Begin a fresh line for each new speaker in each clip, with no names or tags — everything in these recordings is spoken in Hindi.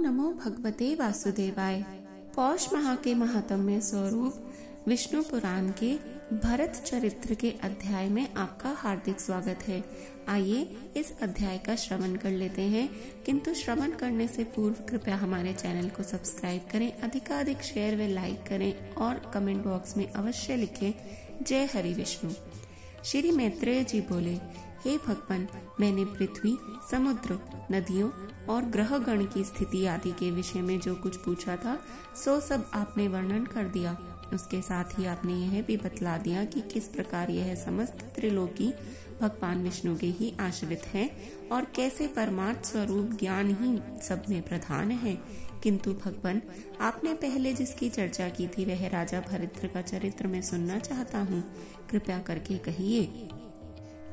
नमो भगवते वासुदेवाय। पौष माह के महात्म्य स्वरूप विष्णु पुराण के भरत चरित्र के अध्याय में आपका हार्दिक स्वागत है। आइए इस अध्याय का श्रवण कर लेते हैं, किंतु श्रवण करने से पूर्व कृपया हमारे चैनल को सब्सक्राइब करें, अधिकाधिक शेयर व लाइक करें और कमेंट बॉक्स में अवश्य लिखें जय हरि विष्णु। श्री मैत्रेय जी बोले, हे भगवान, मैंने पृथ्वी, समुद्र, नदियों और ग्रह गण की स्थिति आदि के विषय में जो कुछ पूछा था सो सब आपने वर्णन कर दिया। उसके साथ ही आपने यह भी बतला दिया कि किस प्रकार यह समस्त त्रिलोकी भगवान विष्णु के ही आश्रित है और कैसे परमार्थ स्वरूप ज्ञान ही सब में प्रधान है। किंतु भगवान, आपने पहले जिसकी चर्चा की थी वह राजा भरत का चरित्र में सुनना चाहता हूँ, कृपया करके कहिए।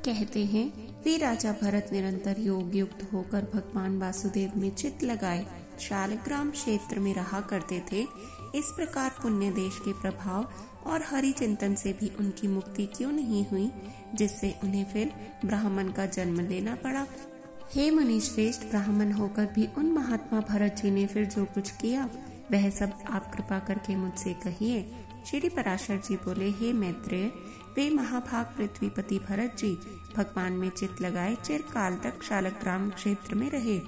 कहते हैं, वे राजा भरत निरंतर योग युक्त होकर भगवान वासुदेव में चित्त लगाए शालग्राम क्षेत्र में रहा करते थे। इस प्रकार पुण्य देश के प्रभाव और हरि चिंतन से भी उनकी मुक्ति क्यों नहीं हुई, जिससे उन्हें फिर ब्राह्मण का जन्म लेना पड़ा। हे मुनि श्रेष्ठ, ब्राह्मण होकर भी उन महात्मा भरत जी ने फिर जो कुछ किया वह सब आप कृपा करके मुझसे कहिए। श्री पराशर जी बोले, हे मैत्रेय, वे महाभाग पृथ्वीपति भरत जी भगवान में चित्त लगाए चिरकाल तक शालग्राम क्षेत्र में रहे।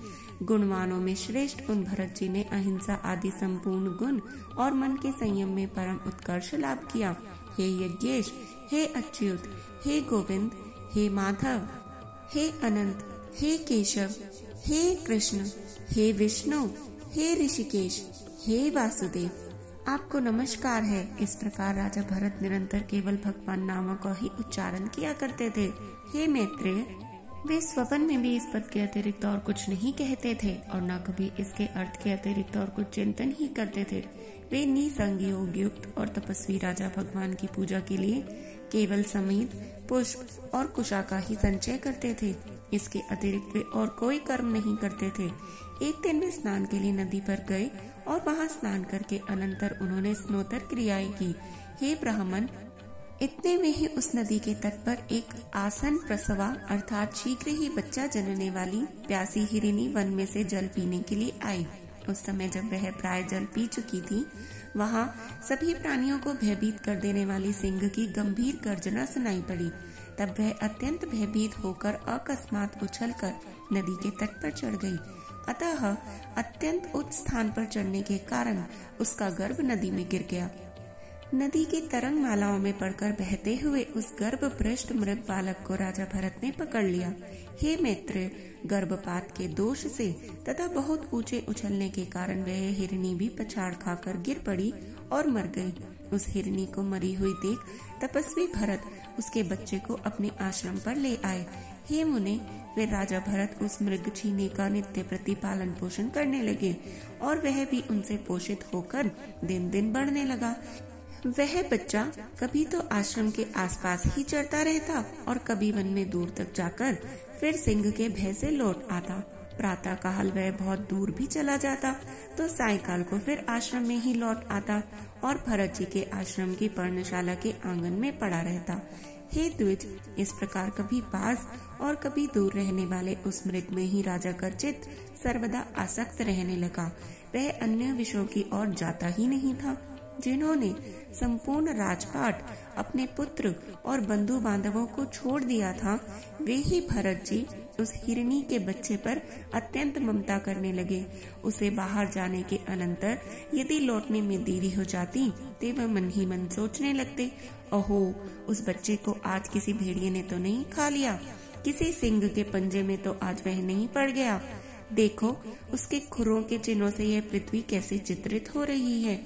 गुणवानों में श्रेष्ठ उन भरत जी ने अहिंसा आदि संपूर्ण गुण और मन के संयम में परम उत्कर्ष लाभ किया। हे यज्ञेश, हे अच्युत, हे गोविंद, हे माधव, हे अनंत, हे केशव, हे कृष्ण, हे विष्णु, हे ऋषिकेश, हे वासुदेव, आपको नमस्कार है। इस प्रकार राजा भरत निरंतर केवल भगवान नामों का ही उच्चारण किया करते थे। हे मैत्रेय, वे स्वप्न में भी इस पद के अतिरिक्त और कुछ नहीं कहते थे और न कभी इसके अर्थ के अतिरिक्त और कुछ चिंतन ही करते थे। वे निसंग योग युक्त और तपस्वी राजा भगवान की पूजा के लिए केवल समीध, पुष्प और कुशा का ही संचय करते थे। इसके अतिरिक्त वे और कोई कर्म नहीं करते थे। एक दिन वे स्नान के लिए नदी पर गए और वहां स्नान करके अनंतर उन्होंने स्नोतर क्रियाएं की। हे ब्राह्मण, इतने में ही उस नदी के तट पर एक आसन प्रसवा अर्थात शीघ्र ही बच्चा जनने वाली प्यासी हिरनी वन में से जल पीने के लिए आई। उस समय जब वह प्राय जल पी चुकी थी, वहां सभी प्राणियों को भयभीत कर देने वाली सिंह की गंभीर गर्जना सुनाई पड़ी। तब वह अत्यंत भयभीत होकर अकस्मात उछलकर नदी के तट पर चढ़ गई। अतः अत्यंत उच्च स्थान पर चढ़ने के कारण उसका गर्भ नदी में गिर गया। नदी की तरंग मालाओं में पड़कर बहते हुए उस गर्भभ्रष्ट मृग बालक को राजा भरत ने पकड़ लिया। हे मैत्रेय, गर्भपात के दोष से तथा बहुत ऊंचे उछलने के कारण वह हिरनी भी पछाड़ खाकर गिर पड़ी और मर गई। उस हिरनी को मरी हुई देख तपस्वी भरत उसके बच्चे को अपने आश्रम पर ले आए। हे मुने, वे राजा भरत उस मृग छीने का नित्य प्रति पालन पोषण करने लगे और वह भी उनसे पोषित होकर दिन दिन बढ़ने लगा। वह बच्चा कभी तो आश्रम के आसपास ही चरता रहता और कभी वन में दूर तक जाकर फिर सिंह के भय से लौट आता। प्रातः काल वह बहुत दूर भी चला जाता तो सायंकाल को फिर आश्रम में ही लौट आता और भरत जी के आश्रम की पर्णशाला के आंगन में पड़ा रहता। हे द्विज, इस प्रकार कभी पास और कभी दूर रहने वाले उस मृग में ही राजा का चित्त सर्वदा आसक्त रहने लगा। वह अन्य विषयों की ओर जाता ही नहीं था। जिन्होंने संपूर्ण राजपाट अपने पुत्र और बंधु बांधवों को छोड़ दिया था, वे ही भरत जी उस हिरनी के बच्चे पर अत्यंत ममता करने लगे। उसे बाहर जाने के अनंतर यदि लौटने में देरी हो जाती तो वह मन ही मन सोचने लगते, ओहो, उस बच्चे को आज किसी भेड़िए ने तो नहीं खा लिया, किसी सिंह के पंजे में तो आज वह नहीं पड़ गया। देखो, उसके खुरों के चिन्हों से यह पृथ्वी कैसे चित्रित हो रही है।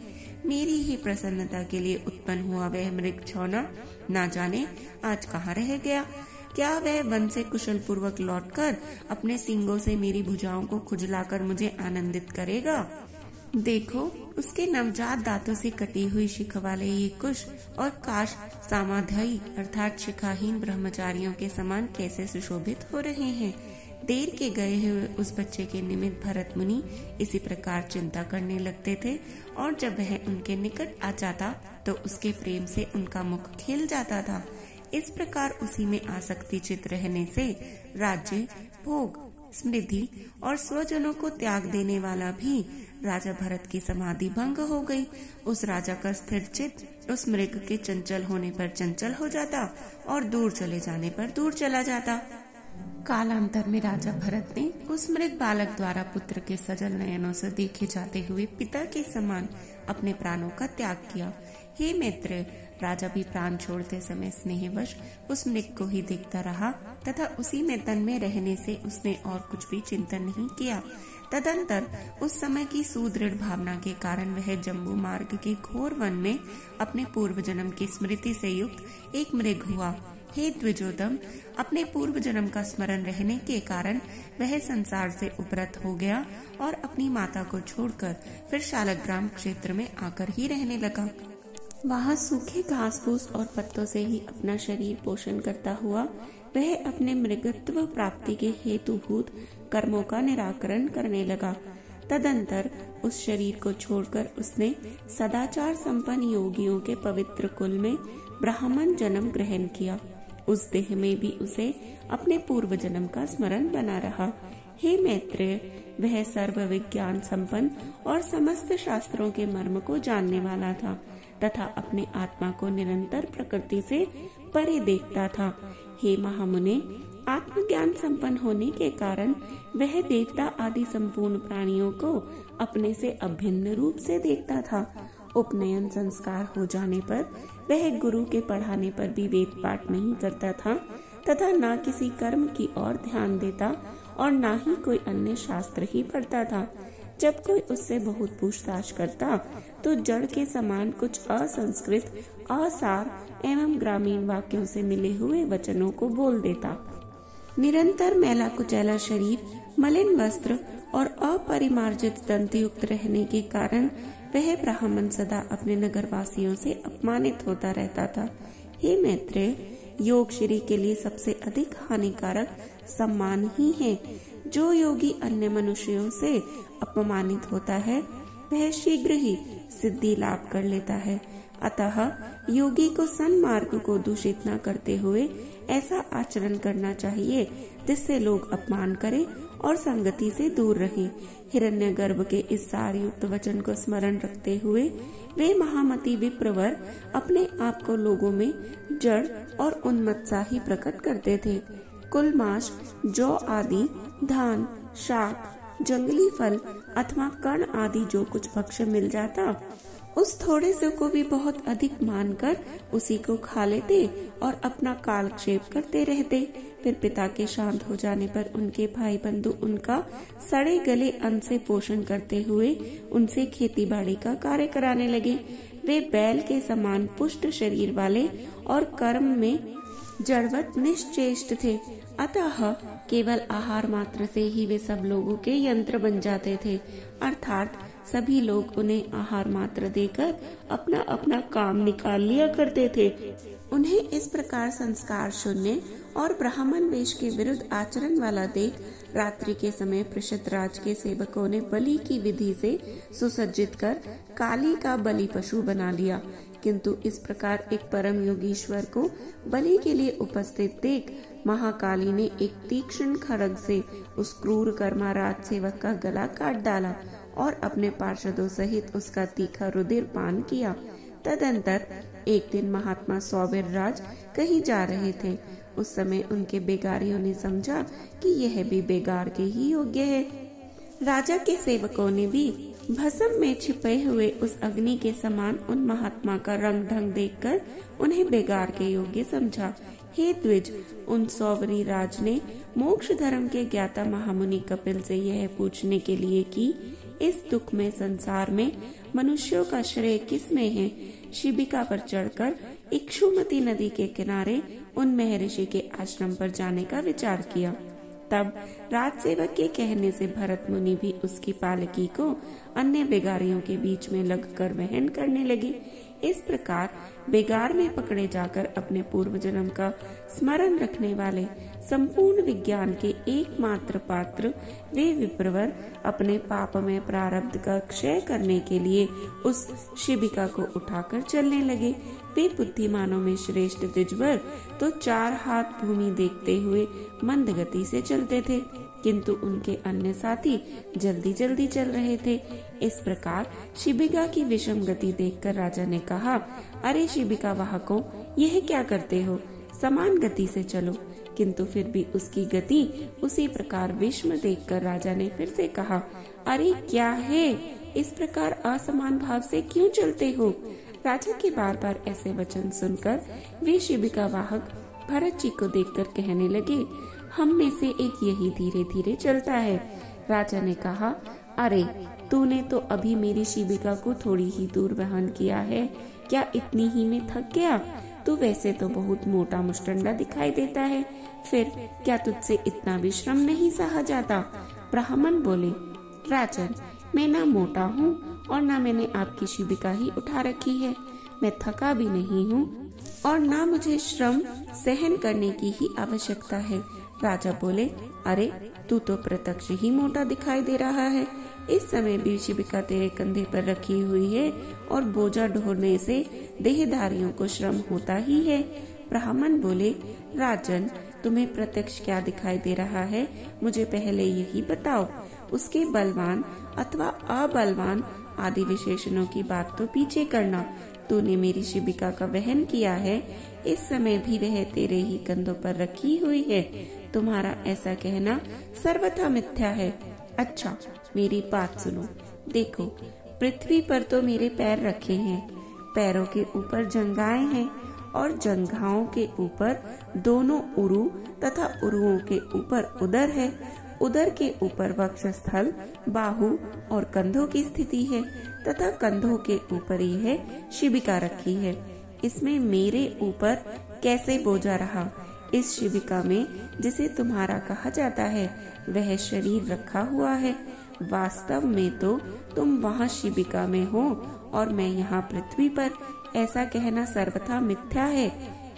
मेरी ही प्रसन्नता के लिए उत्पन्न हुआ वह मृग छौना ना जाने आज कहाँ रह गया। क्या वह वन से कुशल पूर्वक लौटकर अपने सींगों से मेरी भुजाओं को खुजलाकर मुझे आनंदित करेगा। देखो, उसके नवजात दांतों से कटी हुई शिख वाले ये कुश और काश सामाध्यायी अर्थात शिखाहीन ब्रह्मचारियों के समान कैसे सुशोभित हो रहे हैं। देर के गए हुए उस बच्चे के निमित्त भरत मुनि इसी प्रकार चिंता करने लगते थे और जब वह उनके निकट आ जाता तो उसके प्रेम से उनका मुख खिल जाता था। इस प्रकार उसी में आसक्ति चित रहने से राज्य, भोग समृद्धि और स्वजनों को त्याग देने वाला भी राजा भरत की समाधि भंग हो गई। उस राजा का स्थिर चित्त उस मृग के चंचल होने पर चंचल हो जाता और दूर चले जाने पर दूर चला जाता। कालांतर में राजा भरत ने उस मृग बालक द्वारा पुत्र के सजल नयनों से देखे जाते हुए पिता के समान अपने प्राणों का त्याग किया। हे मित्र, राजा भी प्राण छोड़ते समय स्नेहवश उस मृग को ही देखता रहा तथा उसी में तन में रहने से उसने और कुछ भी चिंतन नहीं किया। तदंतर उस समय की सुदृढ़ भावना के कारण वह जम्बू मार्ग के घोर वन में अपने पूर्व जन्म की स्मृति से युक्त एक मृग हुआ। हे द्विजोतम, अपने पूर्व जन्म का स्मरण रहने के कारण वह संसार से उपरत हो गया और अपनी माता को छोड़कर फिर शालग्राम क्षेत्र में आकर ही रहने लगा। वहाँ सूखे घास फूस और पत्तों से ही अपना शरीर पोषण करता हुआ वह अपने मृगत्व प्राप्ति के हेतुभूत कर्मों का निराकरण करने लगा। तदंतर उस शरीर को छोड़कर उसने सदाचार संपन्न योगियों के पवित्र कुल में ब्राह्मण जन्म ग्रहण किया। उस देह में भी उसे अपने पूर्व जन्म का स्मरण बना रहा। हे मैत्रेय, वह सर्व विज्ञान संपन्न और समस्त शास्त्रों के मर्म को जानने वाला था तथा अपने आत्मा को निरंतर प्रकृति से परे देखता था। हे महामुने, आत्मज्ञान संपन्न होने के कारण वह देवता आदि संपूर्ण प्राणियों को अपने से अभिन्न रूप से देखता था। उपनयन संस्कार हो जाने पर वह गुरु के पढ़ाने पर भी वेद पाठ नहीं करता था तथा न किसी कर्म की ओर ध्यान देता और न ही कोई अन्य शास्त्र ही पढ़ता था। जब कोई उससे बहुत पूछताछ करता तो जड़ के समान कुछ असंस्कृत, असार एवं ग्रामीण वाक्यों से मिले हुए वचनों को बोल देता। निरंतर मैला कुचैला शरीर, मलिन वस्त्र और अपरिमार्जित दंत युक्त रहने के कारण वह ब्राह्मण सदा अपने नगरवासियों से अपमानित होता रहता था। हे मैत्रेय, योग श्री के लिए सबसे अधिक हानिकारक सम्मान ही है। जो योगी अन्य मनुष्यों से अपमानित होता है वह शीघ्र ही सिद्धि लाभ कर लेता है। अतः योगी को सन्मार्ग को दूषित न करते हुए ऐसा आचरण करना चाहिए जिससे लोग अपमान करें और संगति से दूर रहें। हिरण्यगर्भ के इस सार युक्त वचन को स्मरण रखते हुए वे महामती विप्रवर अपने आप को लोगों में जड़ और उन्मत्साही प्रकट करते थे। कुलमाश, जौ आदि, धान, शाक, जंगली फल अथवा कण आदि जो कुछ भक्ष्य मिल जाता उस थोड़े से को भी बहुत अधिक मानकर उसी को खा लेते और अपना कालक्षेप करते रहते। फिर पिता के शांत हो जाने पर उनके भाई बंधु उनका सड़े गले अन्न से पोषण करते हुए उनसे खेती बाड़ी का कार्य कराने लगे। वे बैल के समान पुष्ट शरीर वाले और कर्म में जड़वत निश्चेष्ट थे। अतः केवल आहार मात्र से ही वे सब लोगों के यंत्र बन जाते थे, अर्थात सभी लोग उन्हें आहार मात्र देकर अपना अपना काम निकाल लिया करते थे। उन्हें इस प्रकार संस्कार शून्य और ब्राह्मण वेश के विरुद्ध आचरण वाला देख रात्रि के समय पृषदराज के सेवकों ने बलि की विधि से सुसज्जित कर काली का बलि पशु बना लिया। किंतु इस प्रकार एक परम योगीश्वर को बलि के लिए उपस्थित देख महाकाली ने एक तीक्ष्ण खड्ग से उस क्रूर कर्माराज सेवक का गला काट डाला और अपने पार्षदों सहित उसका तीखा रुधिर पान किया। तदंतर एक दिन महात्मा सौवीरराज कहीं जा रहे थे। उस समय उनके बेगारियों ने समझा कि यह भी बेगार के ही योग्य है। राजा के सेवकों ने भी भस्म में छिपे हुए उस अग्नि के समान उन महात्मा का रंग ढंग देखकर उन्हें बेगार के योग्य समझा। हे द्विज, उन सौवरी राज ने मोक्ष धर्म के ज्ञाता महामुनि कपिल से यह पूछने के लिए कि इस दुख में संसार में मनुष्यों का श्रेय किस में है, शिबिका पर चढ़कर इक्षुमती नदी के किनारे उन महर्षि के आश्रम पर जाने का विचार किया। तब राजसेवक के कहने से भरत मुनि भी उसकी पालकी को अन्य बेगारियों के बीच में लगकर वहन करने लगे। इस प्रकार बेगार में पकड़े जाकर अपने पूर्व जन्म का स्मरण रखने वाले संपूर्ण विज्ञान के एकमात्र पात्र वे विप्रवर अपने पाप में प्रारब्ध का क्षय करने के लिए उस शिबिका को उठाकर चलने लगे। वे बुद्धिमानों में श्रेष्ठ द्विजवर तो 4 हाथ भूमि देखते हुए मंद गति से चलते थे। किंतु उनके अन्य साथी जल्दी जल्दी चल रहे थे। इस प्रकार शिबिका की विषम गति देखकर राजा ने कहा, अरे शिबिका वाहकों, यह क्या करते हो? समान गति से चलो। किंतु फिर भी उसकी गति उसी प्रकार विषम देखकर राजा ने फिर से कहा, अरे क्या है, इस प्रकार असमान भाव से क्यों चलते हो? राजा के बार बार ऐसे वचन सुनकर वे शिबिका वाहक भरत जी को देखकर कहने लगे, हम में से एक यही धीरे धीरे चलता है। राजा ने कहा, अरे तूने तो अभी मेरी शिबिका को थोड़ी ही दूर वहन किया है, क्या इतनी ही में थक गया? तू वैसे तो बहुत मोटा मुस्टंडा दिखाई देता है, फिर क्या तुझसे इतना भी श्रम नहीं सहा जाता? ब्राह्मण बोले, राजन, मैं ना मोटा हूँ और ना मैंने आपकी शिबिका ही उठा रखी है। मैं थका भी नहीं हूँ और ना मुझे श्रम सहन करने की ही आवश्यकता है। राजा बोले, अरे तू तो प्रत्यक्ष ही मोटा दिखाई दे रहा है। इस समय भी शिबिका तेरे कंधे पर रखी हुई है और बोझा ढोने से देहधारियों को श्रम होता ही है। ब्राह्मण बोले, राजन, तुम्हें प्रत्यक्ष क्या दिखाई दे रहा है, मुझे पहले यही बताओ। उसके बलवान अथवा अबलवान आदि विशेषणों की बात तो पीछे करना। तूने मेरी शिबिका का वहन किया है, इस समय भी वह तेरे ही कंधों पर रखी हुई है। तुम्हारा ऐसा कहना सर्वथा मिथ्या है। अच्छा, मेरी बात सुनो। देखो, पृथ्वी पर तो मेरे पैर रखे हैं, पैरों के ऊपर जंघाएं हैं और जंघाओं के ऊपर दोनों उरु तथा उरुओं के ऊपर उदर है। उदर के ऊपर वक्षस्थल, बाहु और कंधों की स्थिति है तथा कंधों के ऊपर यह शिबिका रखी है। इसमें मेरे ऊपर कैसे बोझा रहा? इस शिबिका में जिसे तुम्हारा कहा जाता है वह शरीर रखा हुआ है। वास्तव में तो तुम वहाँ शिबिका में हो और मैं यहाँ पृथ्वी पर। ऐसा कहना सर्वथा मिथ्या है।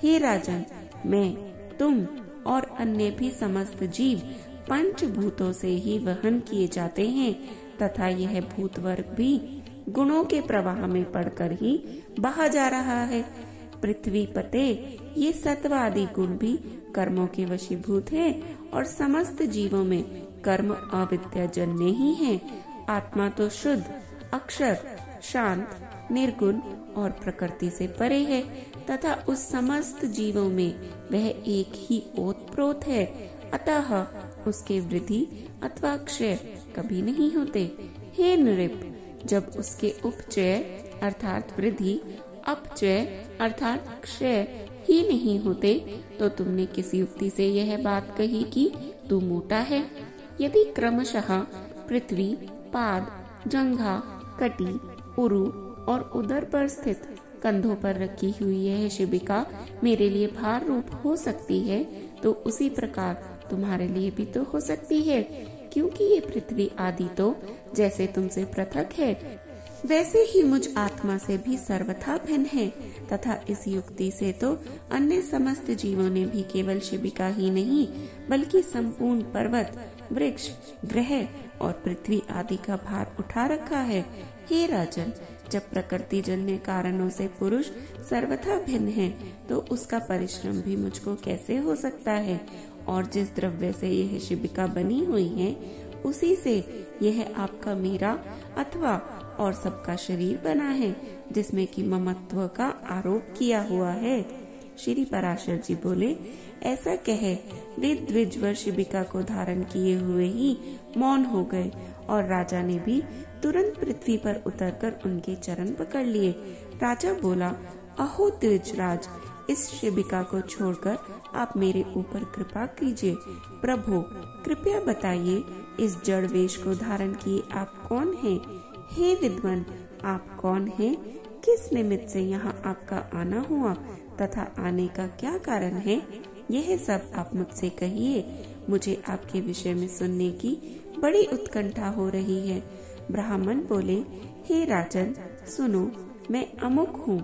हे राजन, मैं, तुम और अन्य भी समस्त जीव पंचभूतों से ही वहन किए जाते हैं तथा यह भूत वर्ग भी गुणों के प्रवाह में पड़कर ही बहा जा रहा है। पृथ्वी पते, ये सत्व आदि गुण भी कर्मों के वशीभूत हैं और समस्त जीवों में कर्म अविद्याजन्य ही हैं। आत्मा तो शुद्ध, अक्षर, शांत, निर्गुण और प्रकृति से परे है तथा उस समस्त जीवों में वह एक ही ओतप्रोत है। अतः उसके वृद्धि अथवा क्षय कभी नहीं होते। हे नृप, जब उसके उपचय अर्थात वृद्धि, अपचय अर्थात क्षय ही नहीं होते, तो तुमने किस युक्ति से यह बात कही कि तू मोटा है? यदि क्रमशः पृथ्वी, पाद, जंघा, कटी, उरु और उदर पर स्थित कंधों पर रखी हुई यह शिबिका मेरे लिए भार रूप हो सकती है, तो उसी प्रकार तुम्हारे लिए भी तो हो सकती है, क्योंकि ये पृथ्वी आदि तो जैसे तुमसे पृथक है वैसे ही मुझ आत्मा से भी सर्वथा भिन्न है। तथा इस युक्ति से तो अन्य समस्त जीवों ने भी केवल शिबिका ही नहीं बल्कि संपूर्ण पर्वत, वृक्ष, ग्रह और पृथ्वी आदि का भार उठा रखा है। हे राजन, जब प्रकृति जन्य कारणों से पुरुष सर्वथा भिन्न है, तो उसका परिश्रम भी मुझको कैसे हो सकता है? और जिस द्रव्य से यह शिबिका बनी हुई है, उसी से यह आपका मेरा अथवा और सबका शरीर बना है, जिसमें कि ममत्व का आरोप किया हुआ है। श्री पराशर जी बोले, ऐसा कहे वे द्विजवर शिबिका को धारण किए हुए ही मौन हो गए और राजा ने भी तुरंत पृथ्वी पर उतरकर उनके चरण पकड़ लिए। राजा बोला, अहो द्विजराज, इस शिबिका को छोड़कर आप मेरे ऊपर कृपा कीजिए। प्रभु, कृपया बताइए, इस जड़ वेश को धारण किए आप कौन हैं? हे विद्वान, आप कौन हैं? किस निमित्त से यहाँ आपका आना हुआ तथा आने का क्या कारण है? यह सब आप मुझसे कहिए। मुझे आपके विषय में सुनने की बड़ी उत्कंठा हो रही है। ब्राह्मण बोले, हे राजन, सुनो, मैं अमुक हूँ,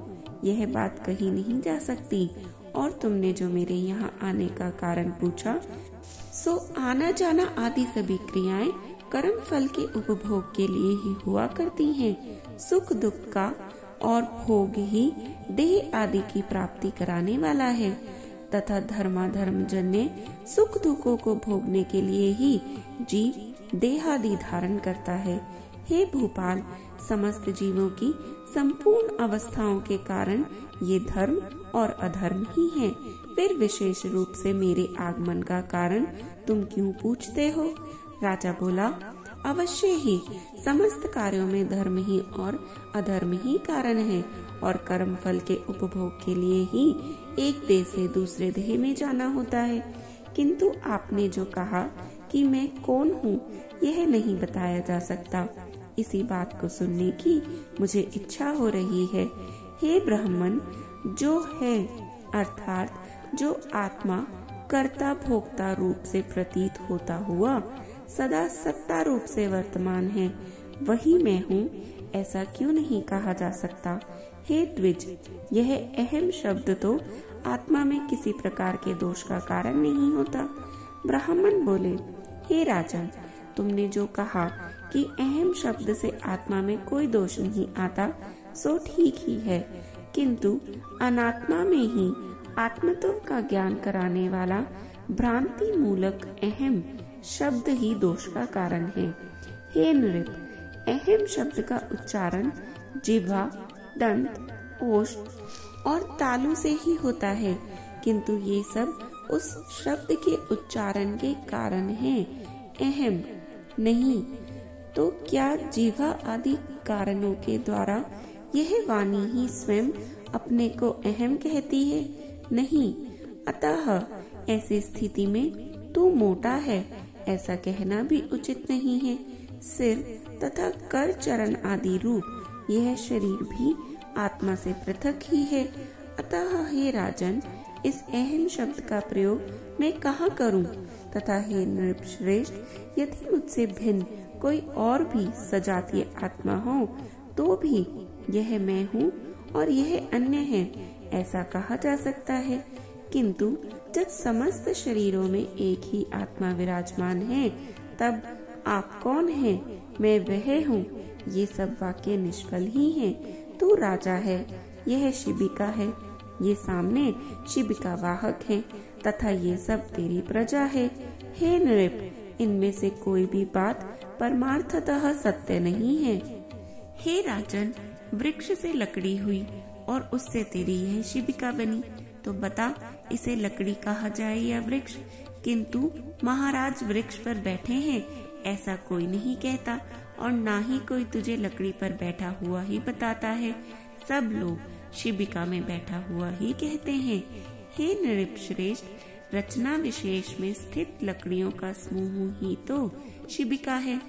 यह बात कही नहीं जा सकती। और तुमने जो मेरे यहाँ आने का कारण पूछा, सो आना जाना आदि सभी क्रियाएं कर्म फल के उपभोग के लिए ही हुआ करती हैं। सुख दुख का और भोग ही देह आदि की प्राप्ति कराने वाला है। तथा धर्माधर्म जन्य सुख दुखों को भोगने के लिए ही जीव देहादि धारण करता है। हे भूपाल, समस्त जीवों की संपूर्ण अवस्थाओं के कारण ये धर्म और अधर्म ही हैं। फिर विशेष रूप से मेरे आगमन का कारण तुम क्यों पूछते हो? राजा बोला, अवश्य ही समस्त कार्यों में धर्म ही और अधर्म ही कारण है और कर्म फल के उपभोग के लिए ही एक देह से दूसरे देह में जाना होता है। किंतु आपने जो कहा कि मैं कौन हूँ, यह नहीं बताया जा सकता। इसी बात को सुनने की मुझे इच्छा हो रही है। हे ब्राह्मण, जो है अर्थात जो आत्मा कर्ता भोक्ता रूप से प्रतीत होता हुआ सदा सत्ता रूप से वर्तमान है, वही मैं हूँ, ऐसा क्यों नहीं कहा जा सकता? हे द्विज, यह अहम शब्द तो आत्मा में किसी प्रकार के दोष का कारण नहीं होता। ब्राह्मण बोले, हे राजन, तुमने जो कहा कि अहम शब्द से आत्मा में कोई दोष नहीं आता, सो ठीक ही है, किंतु अनात्मा में ही आत्मत्व का ज्ञान कराने वाला भ्रांति मूलक अहम शब्द ही दोष का कारण है। हे नृप, अहम शब्द का उच्चारण जिह्वा, दंत, ओष्ठ और तालु से ही होता है, किंतु ये सब उस शब्द के उच्चारण के कारण है, अहम नहीं। तो क्या जिह्वा आदि कारणों के द्वारा यह वाणी ही स्वयं अपने को अहम कहती है? नहीं। अतः ऐसी स्थिति में तू मोटा है, ऐसा कहना भी उचित नहीं है। सिर तथा कर चरण आदि रूप यह शरीर भी आत्मा से पृथक ही है। अतः हे राजन, इस अहम शब्द का प्रयोग मैं कहाँ करूं? तथा हे नृपश्रेष्ठ, यदि मुझसे भिन्न कोई और भी सजातीय आत्मा हो तो भी यह मैं हूँ और यह अन्य है, ऐसा कहा जा सकता है। किंतु जब समस्त शरीरों में एक ही आत्मा विराजमान है, तब आप कौन हैं, मैं वह हूँ, ये सब वाक्य निष्फल ही हैं। तू राजा है, यह शिबिका है, ये सामने शिबिका वाहक हैं, तथा ये सब तेरी प्रजा है। हे नृप, इनमें से कोई भी बात परमार्थतः सत्य नहीं है। हे राजन, वृक्ष से लकड़ी हुई और उससे तेरी यह शिबिका बनी, तो बता इसे लकड़ी कहा जाए या वृक्ष? किंतु महाराज वृक्ष पर बैठे हैं ऐसा कोई नहीं कहता, और ना ही कोई तुझे लकड़ी पर बैठा हुआ ही बताता है। सब लोग शिबिका में बैठा हुआ ही कहते हैं। हे नृपश्रेष्ठ, रचना विशेष में स्थित लकड़ियों का समूह ही तो शिबिका है।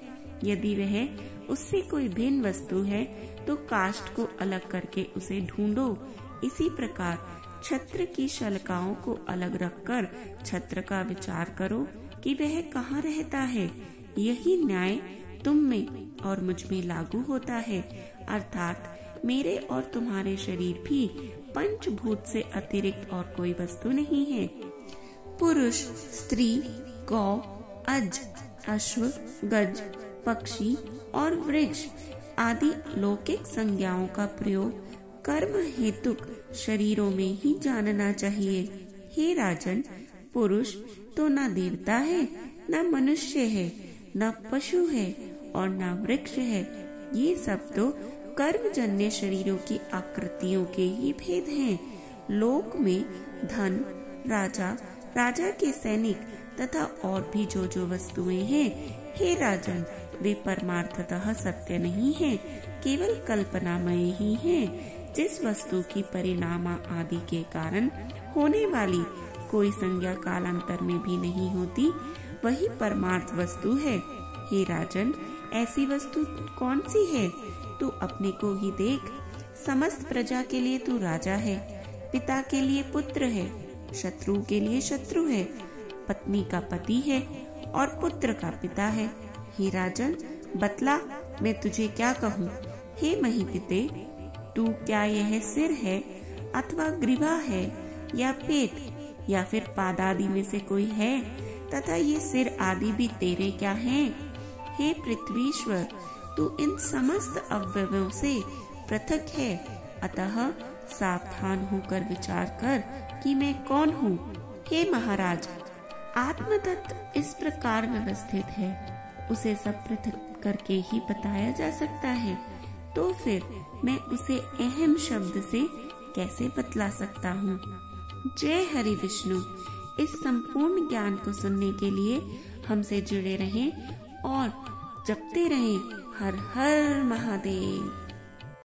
यदि वह उससे कोई भिन्न वस्तु है तो काष्ठ को अलग करके उसे ढूंढो। इसी प्रकार छत्र की शलकाओं को अलग रखकर छत्र का विचार करो कि वह कहाँ रहता है। यही न्याय तुम में और मुझ में लागू होता है, अर्थात मेरे और तुम्हारे शरीर भी पंचभूत से अतिरिक्त और कोई वस्तु नहीं है। पुरुष, स्त्री, गौ, अज, अश्व, गज, पक्षी और वृक्ष आदि लौकिक संज्ञाओं का प्रयोग कर्म हेतुक शरीरों में ही जानना चाहिए। हे राजन, पुरुष तो न देवता है, न मनुष्य है, न पशु है और न वृक्ष है। ये सब तो कर्मजन्य शरीरों की आकृतियों के ही भेद हैं। लोक में धन, राजा, राजा के सैनिक तथा और भी जो वस्तुएं हैं, हे राजन, वे परमार्थतः सत्य नहीं है, केवल कल्पनामय ही हैं। जिस वस्तु की परिणाम आदि के कारण होने वाली कोई संज्ञा कालांतर में भी नहीं होती, वही परमार्थ वस्तु है। हे राजन, ऐसी वस्तु कौन सी है? तू अपने को ही देख। समस्त प्रजा के लिए तू राजा है, पिता के लिए पुत्र है, शत्रु के लिए शत्रु है, पत्नी का पति है और पुत्र का पिता है। हे राजन, बतला, मैं तुझे क्या कहूँ? हे महीपिते, तू क्या यह सिर है अथवा ग्रीवा है या पेट या फिर पादादि में से कोई है? तथा ये सिर आदि भी तेरे क्या हैं? हे पृथ्वीश्वर, तू इन समस्त अवयवों से पृथक है, अतः सावधान होकर विचार कर कि मैं कौन हूँ। हे महाराज, आत्म तत्व इस प्रकार व्यवस्थित है, उसे सब पृथक करके ही बताया जा सकता है, तो फिर मैं उसे अहम शब्द से कैसे बतला सकता हूँ। जय हरि विष्णु। इस संपूर्ण ज्ञान को सुनने के लिए हमसे जुड़े रहें और जपते रहें हर हर महादेव।